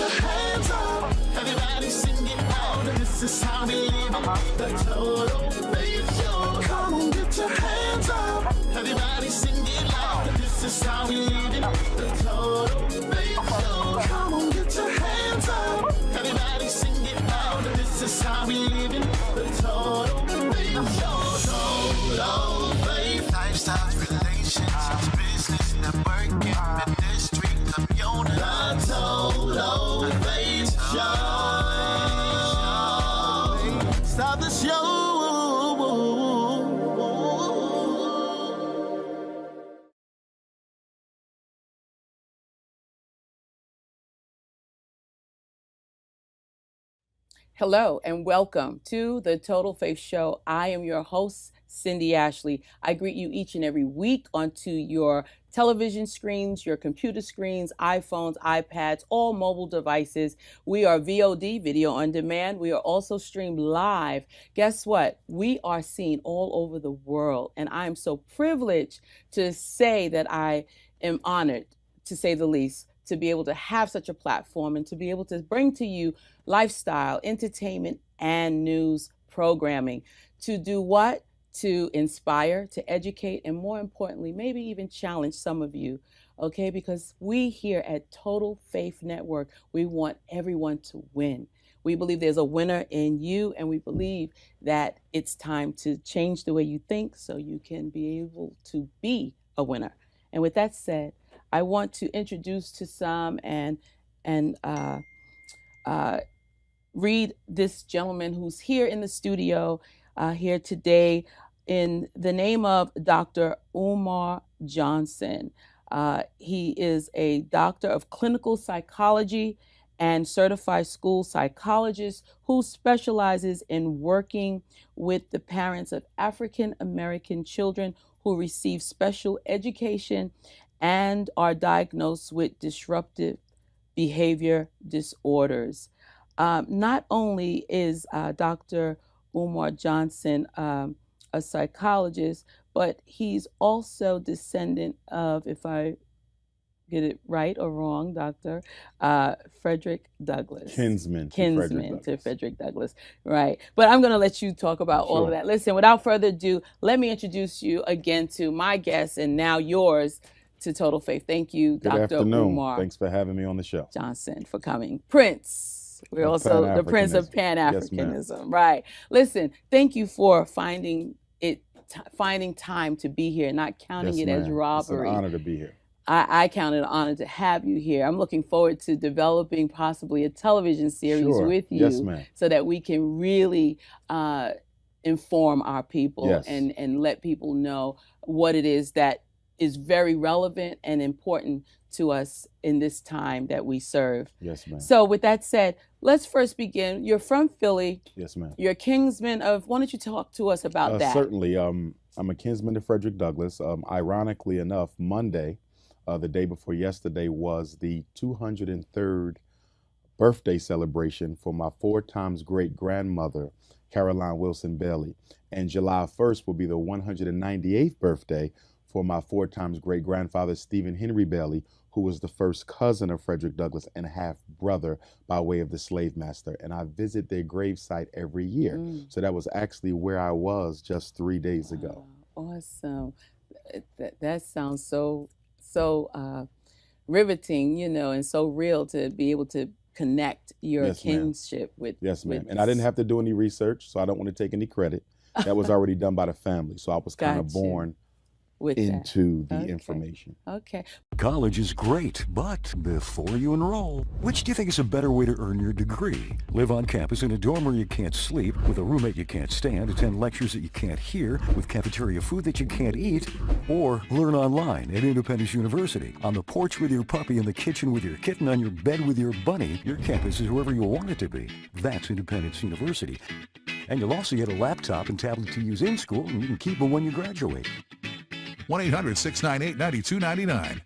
your hands up. Everybody sing it out. This is how we live it. The Total Faith Show. Come on, get your hands up. Everybody sing it loud. This is how we live it. The Total Faith Show. Come on, get your hands up. Everybody sing it loud. This is how we live it. The Total Faith Show. Total Faith. Lifestyle, relationships, business, networking, ministry, community. The Total Faith Show. Stop the show. Hello and welcome to the Total Faith Show. I am your host, Cindy Ashley. I greet you each and every week onto your television screens, your computer screens, iPhones, iPads, all mobile devices. We are VOD, video on demand. We are also streamed live. Guess what? We are seen all over the world. And I am so privileged to say that I am honored, to say the least, to be able to have such a platform and to be able to bring to you lifestyle, entertainment, and news programming. To do what? To inspire, to educate, and more importantly, maybe even challenge some of you, okay? Because we here at Total Faith Network, we want everyone to win. We believe there's a winner in you, and we believe that it's time to change the way you think so you can be able to be a winner. And with that said, I want to introduce to some and read this gentleman who's here in the studio here today in the name of Dr. Umar Johnson. He is a doctor of clinical psychology and certified school psychologist who specializes in working with the parents of African American children who receive special education and are diagnosed with disruptive behavior disorders. Not only is Dr. Umar Johnson a psychologist, but he's also descendant of, if I get it right or wrong, Dr. Frederick Douglass. Kinsman to Frederick Douglass, right. But I'm going to let you talk about all of that. Listen, without further ado, let me introduce you again to my guest and now yours, to Total Faith. Thank you, Good Dr. afternoon. Umar. Thanks for having me on the show. Johnson, for coming. Prince. We're also the Prince of Pan-Africanism. Yes, right. Listen, thank you for finding time to be here, not counting it as robbery. It's an honor to be here. I count it an honor to have you here. I'm looking forward to developing possibly a television series with you, so that we can really inform our people and let people know what it is that is very relevant and important to us in this time that we serve. Yes, ma'am. So with that said, let's first begin. You're from Philly. Yes, ma'am. You're a kinsman of, why don't you talk to us about that? Certainly. I'm a kinsman to Frederick Douglass. Ironically enough, Monday, the day before yesterday, was the 203rd birthday celebration for my 4 times great-grandmother, Caroline Wilson Bailey. And July 1st will be the 198th birthday for my 4 times great-grandfather, Stephen Henry Bailey, who was the first cousin of Frederick Douglass and half-brother by way of the slave master. And I visit their gravesite every year. So that was actually where I was just 3 days ago. Awesome. That sounds so riveting, you know, and so real to be able to connect your kinship with. Yes, ma'am. And I didn't have to do any research, so I don't want to take any credit. That was already done by the family. So I was kind of born into the information. Okay. College is great, but before you enroll, which do you think is a better way to earn your degree? Live on campus in a dorm where you can't sleep, with a roommate you can't stand, attend lectures that you can't hear, with cafeteria food that you can't eat, or learn online at Independence University. On the porch with your puppy, in the kitchen with your kitten, on your bed with your bunny, your campus is wherever you want it to be. That's Independence University. And you'll also get a laptop and tablet to use in school, and you can keep them when you graduate. 1-800-698-9299.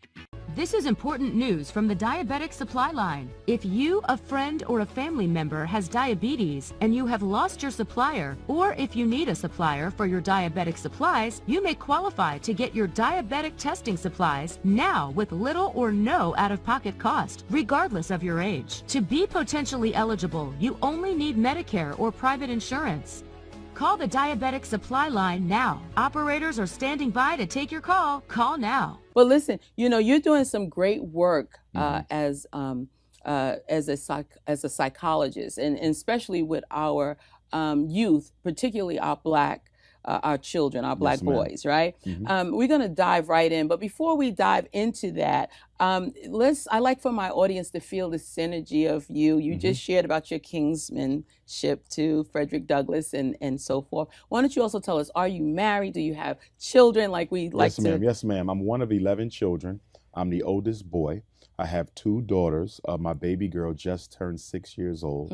This is important news from the Diabetic Supply Line. If you, a friend, or a family member has diabetes and you have lost your supplier, or if you need a supplier for your diabetic supplies, you may qualify to get your diabetic testing supplies now with little or no out-of-pocket cost, regardless of your age. To be potentially eligible, you only need Medicare or private insurance. Call the Diabetic Supply Line now. Operators are standing by to take your call. Call now. Well, listen, you're doing some great work as a psychologist, and especially with our youth, particularly our children, our Black boys, right? We're going to dive right in, but before we dive into that, I like for my audience to feel the synergy of you. You just shared about your kinsmanship to Frederick Douglass and so forth. Why don't you also tell us, are you married? Do you have children? Yes, ma'am. I'm one of 11 children. I'm the oldest boy. I have 2 daughters. My baby girl just turned 6 years old.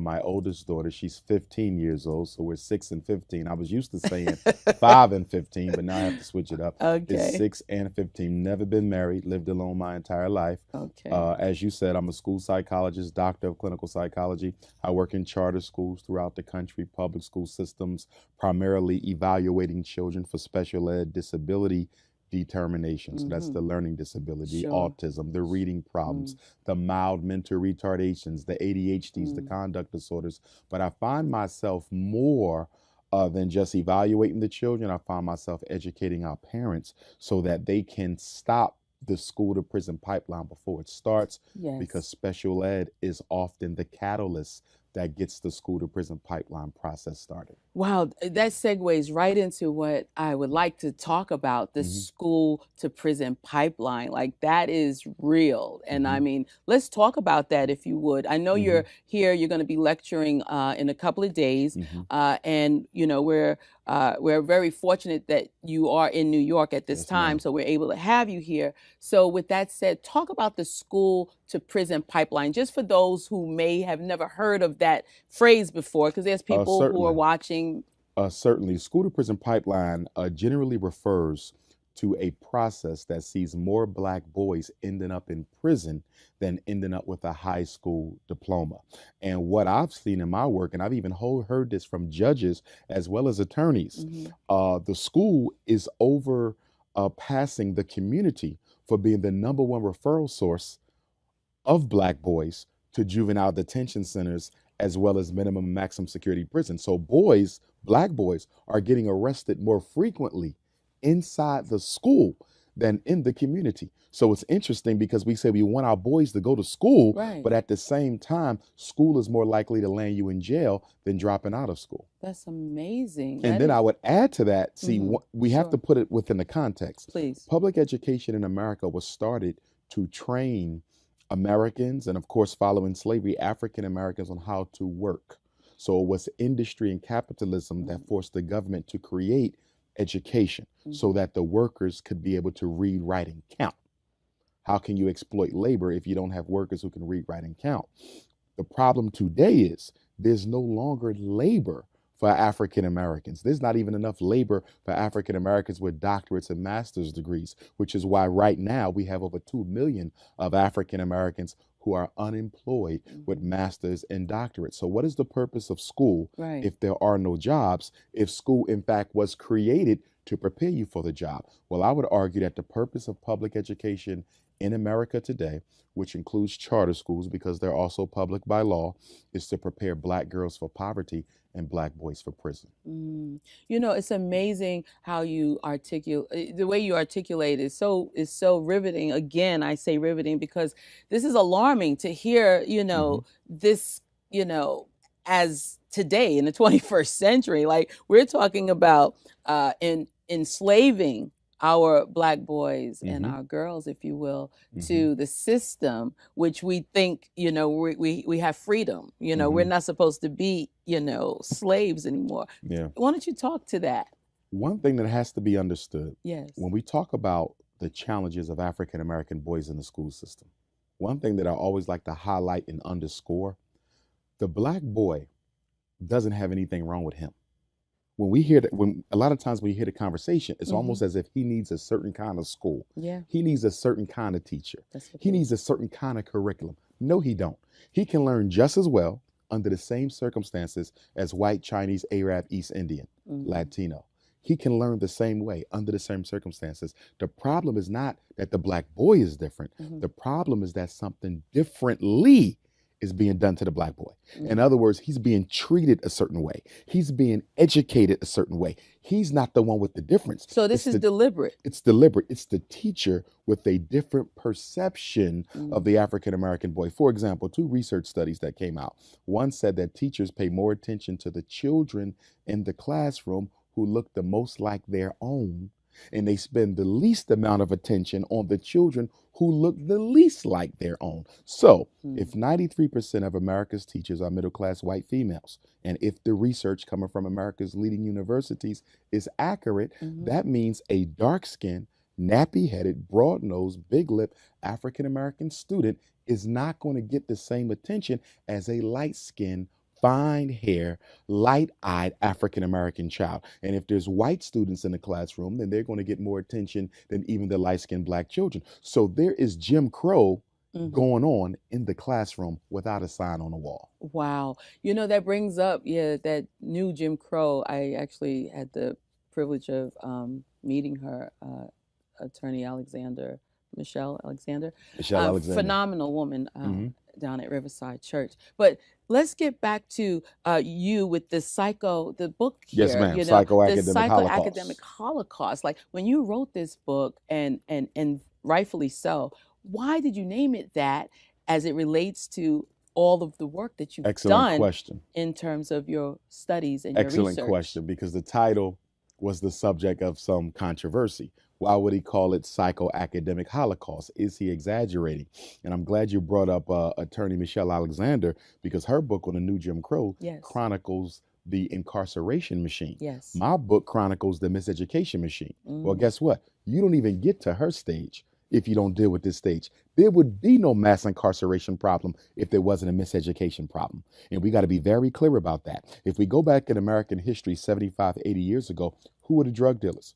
My oldest daughter, she's 15 years old, so we're 6 and 15. I was used to saying 5 and 15, but now I have to switch it up. It's 6 and 15. Never been married, lived alone my entire life. As you said, I'm a school psychologist, doctor of clinical psychology. I work in charter schools throughout the country, public school systems, primarily evaluating children for special ed, disability determination. So that's the learning disability, autism, the reading problems, the mild mental retardations, the ADHDs, the conduct disorders. But I find myself more than just evaluating the children. I find myself educating our parents so that they can stop the school to prison pipeline before it starts, because special ed is often the catalyst that gets the school to prison pipeline process started. Wow, that segues right into what I would like to talk about, the school to prison pipeline. Like, that is real. And I mean, let's talk about that if you would. I know you're here, you're going to be lecturing in a couple of days. And, we're very fortunate that you are in New York at this time, so we're able to have you here. So with that said, talk about the school to prison pipeline, just for those who may have never heard of that phrase before, because there's people who are watching. Certainly. School to prison pipeline generally refers to a process that sees more Black boys ending up in prison than ending up with a high school diploma. And what I've seen in my work, and I've even heard this from judges as well as attorneys, the school is passing the community for being the #1 referral source of Black boys to juvenile detention centers as well as minimum and maximum security prison. So boys, Black boys, are getting arrested more frequently inside the school than in the community. So it's interesting because we say we want our boys to go to school, but at the same time, school is more likely to land you in jail than dropping out of school. That's amazing. And then I would add to that, we have to put it within the context. Please. Public education in America was started to train Americans, and of course, following slavery, African Americans, on how to work. So it was industry and capitalism that forced the government to create education so that the workers could be able to read, write, and count. How can you exploit labor if you don't have workers who can read, write, and count? The problem today is there's no longer labor for African Americans. There's not even enough labor for African Americans with doctorates and master's degrees, which is why right now we have over 2 million of African Americans who are unemployed with masters and doctorates. So what is the purpose of school if there are no jobs, if school in fact was created to prepare you for the job? Well, I would argue that the purpose of public education in America today, which includes charter schools because they're also public by law, is to prepare Black girls for poverty and Black boys for prison. It's amazing how you articulate, the way you articulate is so riveting. Again, I say riveting because this is alarming to hear, this, as today in the 21st century. Like, we're talking about enslaving our Black boys and our girls, if you will, to the system, which we think, we have freedom. We're not supposed to be, slaves anymore. Why don't you talk to that? One thing that has to be understood, yes, when we talk about the challenges of African American boys in the school system, one thing that I always like to highlight and underscore, the Black boy doesn't have anything wrong with him. When we hear that, when a lot of times when you hear the conversation, it's Mhm. almost as if he needs a certain kind of school. Yeah, He needs a certain kind of teacher. that's what He it needs is. a certain kind of curriculum. No, he don't. He can learn just as well under the same circumstances as white, Chinese, Arab, East Indian, Mhm. Latino. He can learn the same way under the same circumstances. The problem is not that the black boy is different. Mhm. The problem is that something differently is being done to the black boy. In Mhm. other words, he's being treated a certain way. He's being educated a certain way. He's not the one with the difference. So this is deliberate. It's deliberate. It's the teacher with a different perception Mhm. of the African American boy. For example, two research studies that came out. One said that teachers pay more attention to the children in the classroom who look the most like their own, and they spend the least amount of attention on the children who look the least like their own. So, Mhm. if 93% of America's teachers are middle class white females, and if the research coming from America's leading universities is accurate, Mhm. that means a dark skinned, nappy headed, broad nosed, big lip African American student is not going to get the same attention as a light skinned, fine hair, light eyed African American child. And if there's white students in the classroom, then they're going to get more attention than even the light skinned black children. So there is Jim Crow Mhm. going on in the classroom without a sign on the wall. Wow. That brings up, that new Jim Crow. I actually had the privilege of meeting her, attorney Michelle Alexander. Michelle Alexander. Phenomenal woman Mhm. down at Riverside Church. But let's get back to you with the book here. Yes, ma'am. The Psychoacademic psychoacademic Holocaust. Holocaust. Like when you wrote this book, and rightfully so, why did you name it that as it relates to all of the work that you've Excellent done question. in terms of your studies and your Excellent research? question, because the title was the subject of some controversy. Why would he call it psychoacademic Holocaust? Is he exaggerating? And I'm glad you brought up attorney Michelle Alexander, because her book on the new Jim Crow Yes. chronicles the incarceration machine. Yes. My book chronicles the miseducation machine. Well, Mm. guess what? You don't even get to her stage if you don't deal with this stage. There would be no mass incarceration problem if there wasn't a miseducation problem. And we got to be very clear about that. If we go back in American history 75, 80 years ago, who were the drug dealers?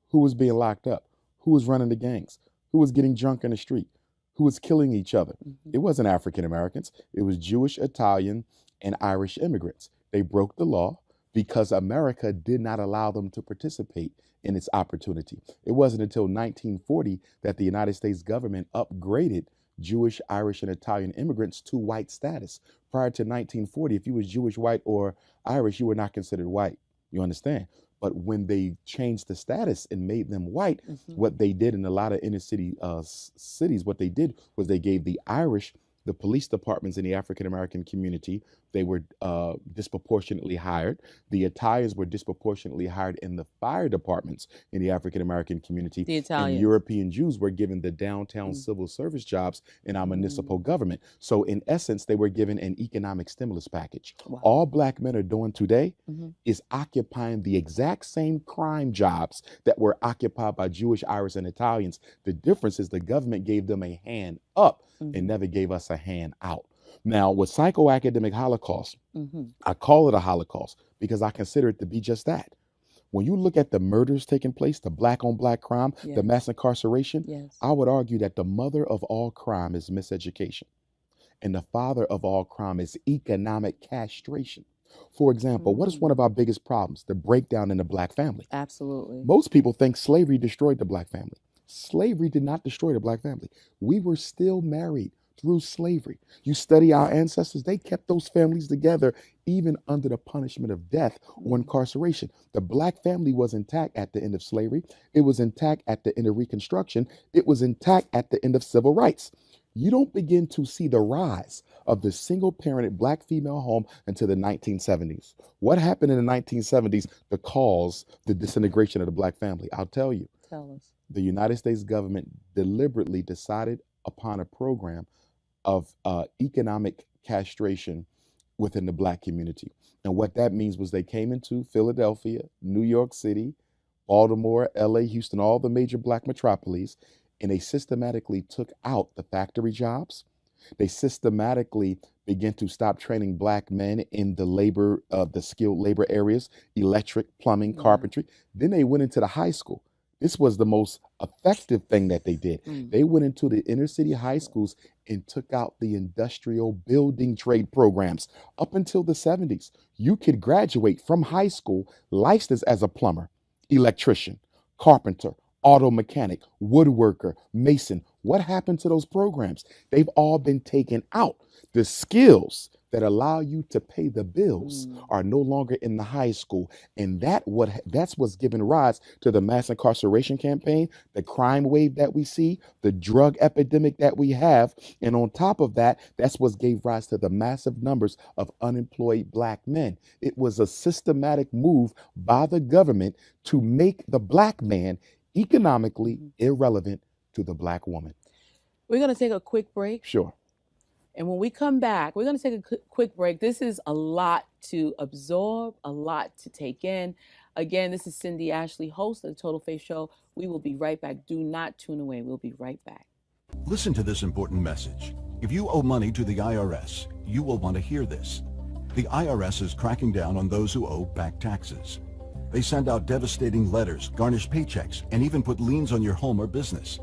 Who was being locked up? Who was running the gangs? Who was getting drunk in the street? Who was killing each other? Mhm. It wasn't African Americans. It was Jewish, Italian, and Irish immigrants. They broke the law because America did not allow them to participate in its opportunity. It wasn't until 1940 that the United States government upgraded Jewish, Irish, and Italian immigrants to white status. Prior to 1940, if you was Jewish, white, or Irish, you were not considered white. You understand? But when they changed the status and made them white, Mhm. what they did in a lot of inner city cities, what they did was they gave the Irish the police departments in the African American community. They were disproportionately hired. The Italians were disproportionately hired in the fire departments in the African American community. The And Italians. European Jews were given the downtown Mm. civil service jobs in our Mm. municipal government. So in essence, they were given an economic stimulus package. Wow. All black men are doing today Mhm. is occupying the exact same crime jobs that were occupied by Jewish, Irish, and Italians. The difference is the government gave them a hand up Mhm. and never gave us a hand out. Now, with psychoacademic Holocaust, Mhm. I call it a Holocaust because I consider it to be just that. When you look at the murders taking place, the black on black crime, Yes. the mass incarceration, Yes. I would argue that the mother of all crime is miseducation, and the father of all crime is economic castration. For example, what is one of our biggest problems? The breakdown in the black family. Absolutely. Most people think slavery destroyed the black family. Slavery did not destroy the black family. We were still married through slavery. You study our ancestors, they kept those families together even under the punishment of death or incarceration. The black family was intact at the end of slavery. It was intact at the end of Reconstruction. It was intact at the end of civil rights. You don't begin to see the rise of the single-parented black female home until the 1970s. What happened in the 1970s to cause the disintegration of the black family? I'll tell you. Tell us. The United States government deliberately decided upon a program of economic castration within the black community. And what that means was they came into Philadelphia, New York City, Baltimore, LA, Houston, all the major black metropolises, and they systematically took out the factory jobs. They systematically began to stop training black men in the skilled labor areas, electric, plumbing, Wow. carpentry. Then they went into the high school. This was the most effective thing that they did. Mm. They went into the inner city high schools and took out the industrial building trade programs. Up until the 70s, you could graduate from high school licensed as a plumber, electrician, carpenter, auto mechanic, woodworker, mason. What happened to those programs? They've all been taken out. The skills that allow you to pay the bills Mm. are no longer in the high school. And that's what's given rise to the mass incarceration campaign, the crime wave that we see, the drug epidemic that we have. And on top of that, that's what gave rise to the massive numbers of unemployed black men. It was a systematic move by the government to make the black man economically irrelevant to the black woman. We're going to take a quick break. Sure. And when we come back, we're going to take a quick break. This is a lot to absorb, a lot to take in. Again, this is Cindy Ashley, host of the Total Faith Show. We will be right back. Do not tune away. We'll be right back. Listen to this important message. If you owe money to the IRS, you will want to hear this. The IRS is cracking down on those who owe back taxes. They send out devastating letters, garnish paychecks, and even put liens on your home or business.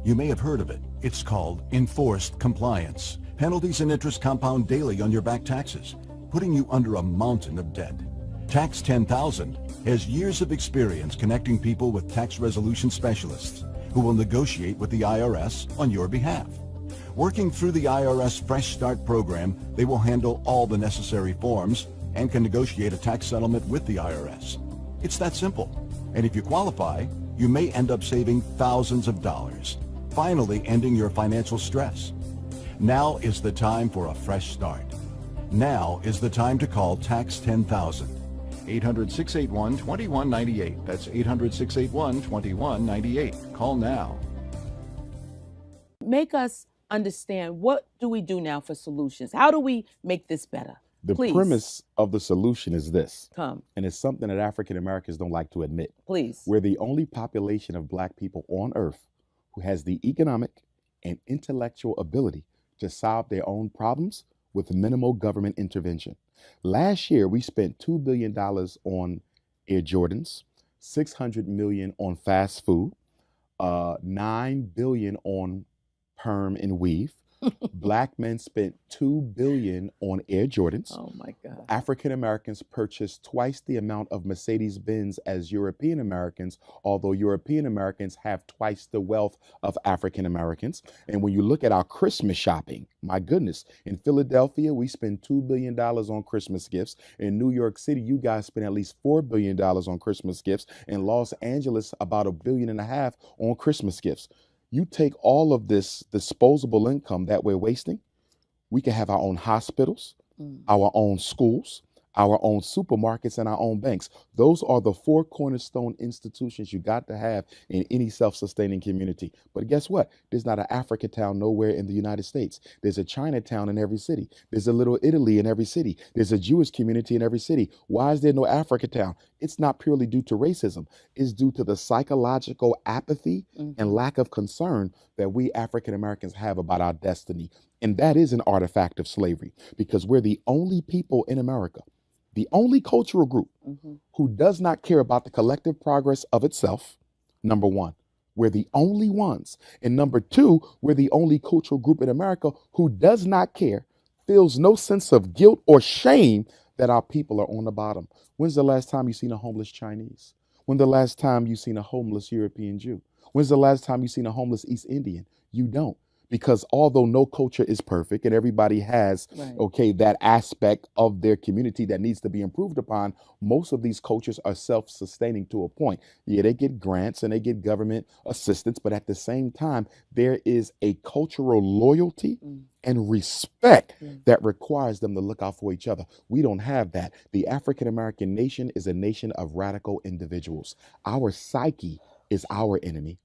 You may have heard of it. It's called enforced compliance. Penalties and interest compound daily on your back taxes, putting you under a mountain of debt. Tax 10,000 has years of experience connecting people with tax resolution specialists who will negotiate with the IRS on your behalf. Working through the IRS Fresh Start program, they will handle all the necessary forms and can negotiate a tax settlement with the IRS. It's that simple. And if you qualify, you may end up saving thousands of dollars, finally ending your financial stress. Now is the time for a fresh start. Now is the time to call Tax 10,000. 800-681-2198. That's 800-681-2198. Call now. Make us understand, what do we do now for solutions? How do we make this better? The Please. premise of the solution is this, Come, and it's something that African Americans don't like to admit. please. We're the only population of black people on earth who has the economic and intellectual ability to solve their own problems with minimal government intervention. Last year, we spent $2 billion on Air Jordans, $600 million on fast food, $9 billion on perm and weave. Black men spent $2 billion on Air Jordans. Oh my God. African Americans purchased twice the amount of Mercedes-Benz as European Americans, although European Americans have twice the wealth of African Americans. And when you look at our Christmas shopping, my goodness, in Philadelphia, we spend $2 billion on Christmas gifts. In New York City, you guys spend at least $4 billion on Christmas gifts. In Los Angeles, about $1.5 billion on Christmas gifts. You take all of this disposable income that we're wasting, we can have our own hospitals, our own schools, our own supermarkets, and our own banks. Those are the 4 cornerstone institutions you got to have in any self-sustaining community. But guess what? There's not an Africa town nowhere in the United States. There's a Chinatown in every city. There's a little Italy in every city. There's a Jewish community in every city. Why is there no Africa town? It's not purely due to racism. It's due to the psychological apathy and lack of concern that we African Americans have about our destiny. And that is an artifact of slavery, because we're the only people in America, the only cultural group who does not care about the collective progress of itself. Number one, we're the only ones. And number two, we're the only cultural group in America who does not care, feels no sense of guilt or shame that our people are on the bottom. When's the last time you seen a homeless Chinese? When's the last time you seen a homeless European Jew? When's the last time you seen a homeless East Indian? You don't. Because although no culture is perfect and everybody has, that aspect of their community that needs to be improved upon, most of these cultures are self-sustaining to a point. Yeah, they get grants and they get government assistance, but at the same time, there is a cultural loyalty and respect that requires them to look out for each other. We don't have that. The African American nation is a nation of radical individuals. Our psyche is our enemy.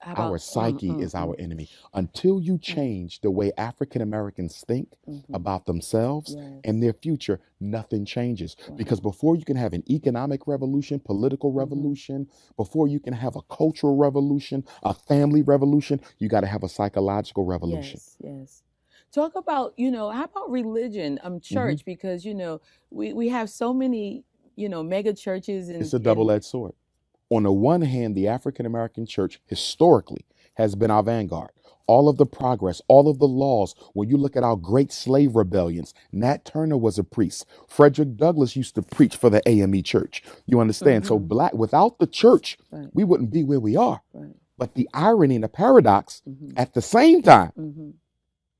Our psyche is our enemy. Until you change the way African Americans think about themselves and their future, nothing changes. Because before you can have an economic revolution, political revolution, before you can have a cultural revolution, a family revolution, you got to have a psychological revolution. Yes. Talk about, how about religion, Mhm. church, because, we have so many, mega churches It's a and double-edged sword. On the one hand, the African American church historically has been our vanguard. All of the progress, all of the laws, when you look at our great slave rebellions, Nat Turner was a priest. Frederick Douglass used to preach for the AME church. You understand? So hmm black without the church, right, we wouldn't be where we are. right. But the irony and the paradox hmm at the same time hmm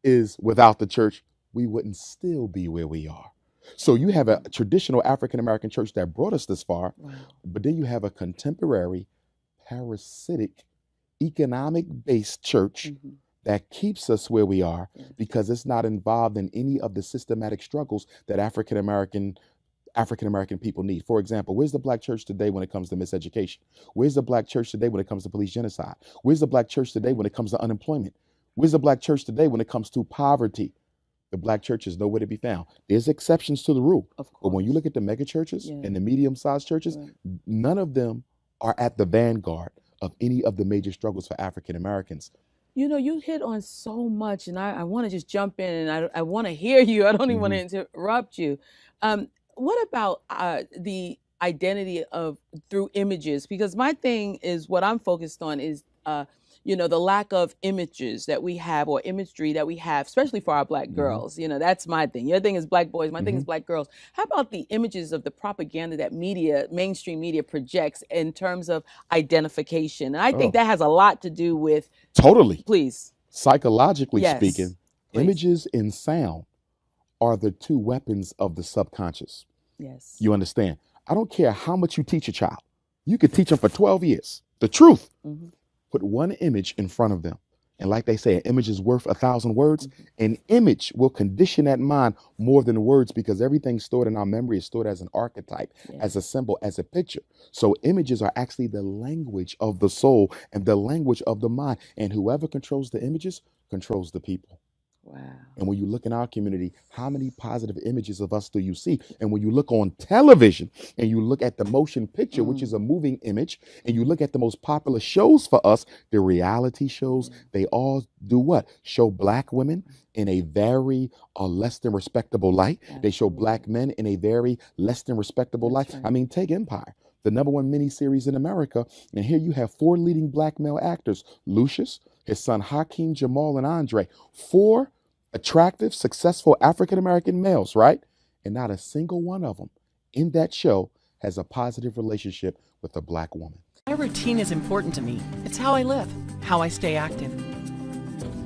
is without the church, we wouldn't still be where we are. So you have a traditional African American church that brought us this far, Wow. but then you have a contemporary, parasitic, economic based church hmm that keeps us where we are Yes. because it's not involved in any of the systematic struggles that African American people need. For example, where's the black church today when it comes to miseducation? Where's the black church today when it comes to police genocide? Where's the black church today when it comes to unemployment? Where's the black church today when it comes to poverty? The black church is nowhere to be found. There's exceptions to the rule. Of But when you course. look at the mega churches Yeah. and the medium-sized churches, Right. none of them are at the vanguard of any of the major struggles for African Americans. You hit on so much, and I want to just jump in, and I want to hear you. I don't even want hmm to interrupt you. What about the identity of through images? Because my thing is what I'm focused on is, the lack of images that we have or imagery that we have, especially for our black hmm girls. That's my thing. Your thing is black boys. My thing hmm is black girls. How about the images of the propaganda that mainstream media projects in terms of identification? And I think Oh, that has a lot to do with. totally. Please. Psychologically Yes. speaking, Please. images and sound are the two weapons of the subconscious. Yes. You understand? I don't care how much you teach a child. You could teach them for 12 years. The truth. hmm Put one image in front of them. And like they say, an image is worth 1,000 words. hmm An image will condition that mind more than words because everything stored in our memory is stored as an archetype, as a Yes. symbol, as a picture. So images are actually the language of the soul and the language of the mind. And whoever controls the images controls the people. Wow. And when you look in our community, how many positive images of us do you see? And when you look on television and you look at the motion picture, which is a moving image, and you look at the most popular shows for us, the reality shows, they all do what? Show black women in a very less than respectable light. They show black men in a very less than respectable That's light. right. I mean, take Empire, the #1 miniseries in America. And here you have 4 leading black male actors, Lucius, his son Hakeem, Jamal, and Andre. 4 attractive, successful African American males, right? And not a single one of them in that show has a positive relationship with a black woman. My routine is important to me. It's how I live, how I stay active.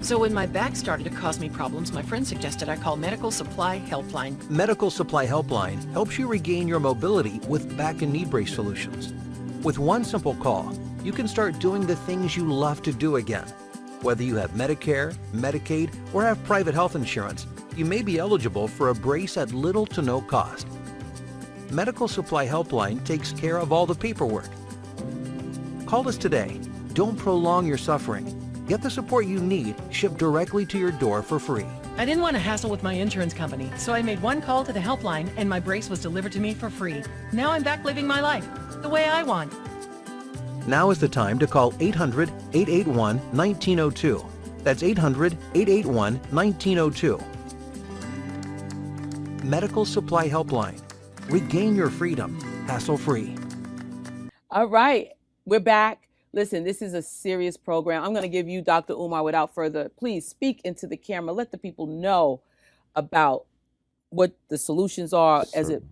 So when my back started to cause me problems, my friend suggested I call Medical Supply Helpline. Medical Supply Helpline helps you regain your mobility with back and knee brace solutions. With one simple call, you can start doing the things you love to do again. Whether you have Medicare, Medicaid, or have private health insurance, you may be eligible for a brace at little to no cost. Medical Supply Helpline takes care of all the paperwork. Call us today. Don't prolong your suffering. Get the support you need shipped directly to your door for free. I didn't want to hassle with my insurance company, so I made one call to the helpline and my brace was delivered to me for free. Now I'm back living my life the way I want. Now is the time to call 800-881-1902. That's 800-881-1902. Medical Supply Helpline. Regain your freedom, hassle-free. All right. We're back. Listen, this is a serious program. I'm going to give you, Dr. Umar, without further, please speak into the camera. Let the people know about what the solutions are as it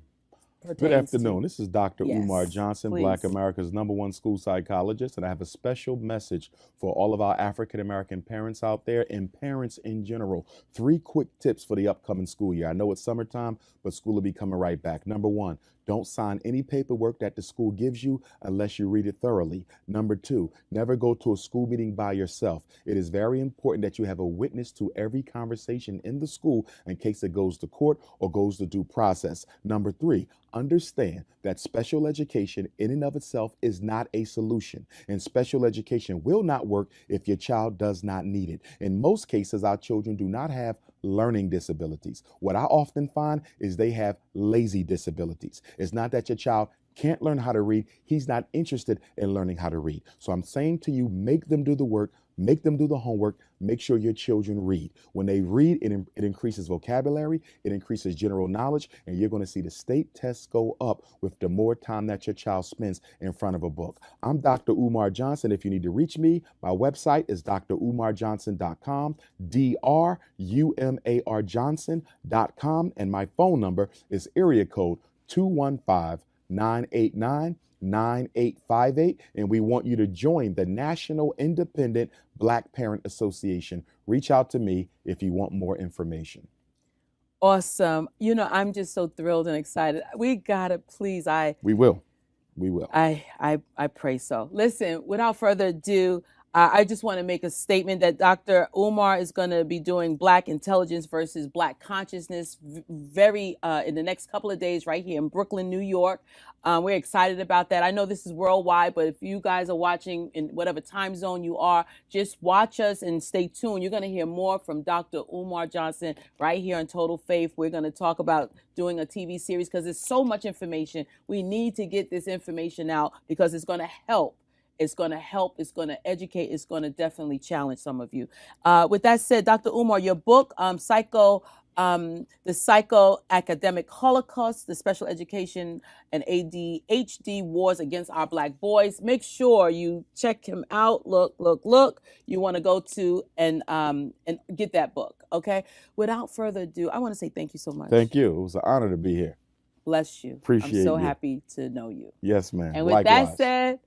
pertains Good afternoon. to. This is Dr. Umar Yes, Johnson, please. Black America's #1 school psychologist, and I have a special message for all of our African American parents out there and parents in general. 3 quick tips for the upcoming school year. I know it's summertime, but school will be coming right back. Number 1, don't sign any paperwork that the school gives you unless you read it thoroughly. Number 2, never go to a school meeting by yourself. It is very important that you have a witness to every conversation in the school in case it goes to court or goes to due process. Number 3, understand that special education in and of itself is not a solution, and special education will not work if your child does not need it. In most cases, our children do not have learning disabilities. What I often find is they have lazy disabilities. It's not that your child can't learn how to read, he's not interested in learning how to read. So I'm saying to you, make them do the work. Make them do the homework. Make sure your children read. When they read, it increases vocabulary, it increases general knowledge, and you're going to see the state tests go up with the more time that your child spends in front of a book. I'm Dr. Umar Johnson. If you need to reach me, my website is drumarjohnson.com, drumarjohnson.com, and my phone number is area code 215-989-9858, and we want you to join the National Independent Black Parent Association. Reach out to me if you want more information. Awesome. You know, I'm just so thrilled and excited. We gotta please. We will. I pray so. Listen, without further ado, I just want to make a statement that Dr. Umar is going to be doing Black intelligence versus Black consciousness in the next couple of days right here in Brooklyn, New York. We're excited about that. I know this is worldwide, but if you guys are watching in whatever time zone you are, just watch us and stay tuned. You're going to hear more from Dr. Umar Johnson right here on Total Faith. We're going to talk about doing a TV series because there's so much information. We need to get this information out because it's going to help. It's going to help. It's going to educate. It's going to definitely challenge some of you. With that said, Dr. Umar, your book, the Psycho-Academic Holocaust, the Special Education and ADHD Wars Against Our Black Boys. Make sure you check him out. Look. You want to go to and get that book, okay? Without further ado, I want to say thank you so much. Thank you. It was an honor to be here. Bless you. Appreciate I'm so you. happy to know you. Yes, ma'am. And with Likewise. that said,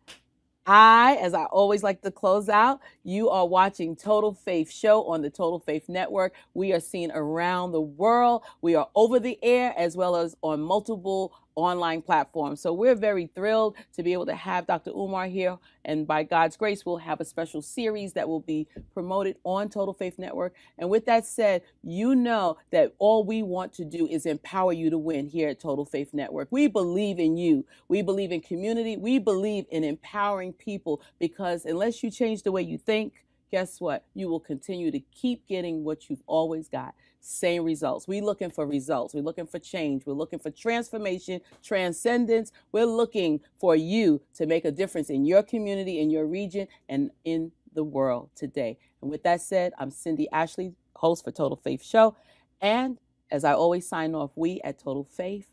as I always like to close out, you are watching Total Faith Show on the Total Faith Network. We are seen around the world. We are over the air as well as on multiple online platforms. So we're very thrilled to be able to have Dr. Umar here. And by God's grace, we'll have a special series that will be promoted on Total Faith Network. And with that said, you know that all we want to do is empower you to win here at Total Faith Network. We believe in you. We believe in community. We believe in empowering people because unless you change the way you think, guess what? You will continue to keep getting what you've always got. Same results. We're looking for results. We're looking for change. We're looking for transformation, transcendence. We're looking for you to make a difference in your community, in your region, and in the world today. And with that said, I'm Cindy Ashley, host for Total Faith Show. And as I always sign off, we at Total Faith,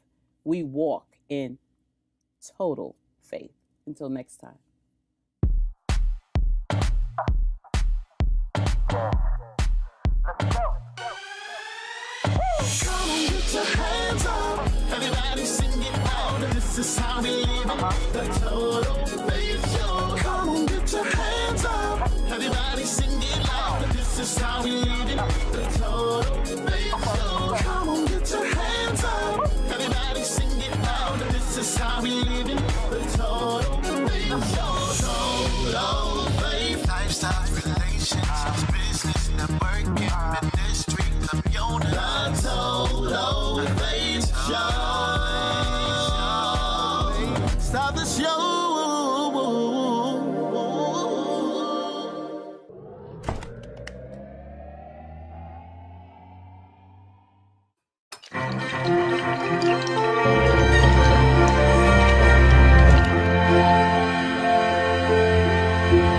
we walk in total faith. Until next time. Come on, get your hands up. Everybody sing it out. This is how we live it. The Total Faith Show. Come on, get your hands up. Everybody sing it loud. This is how we live it. The Total Faith Show. Come on, get your hands up. Everybody sing it loud. This is how we live it. The Total Faith Show. Total Faith. Lifestyle, relationships, business, networking, ministry, community. The Total Faith Show. Stop the show.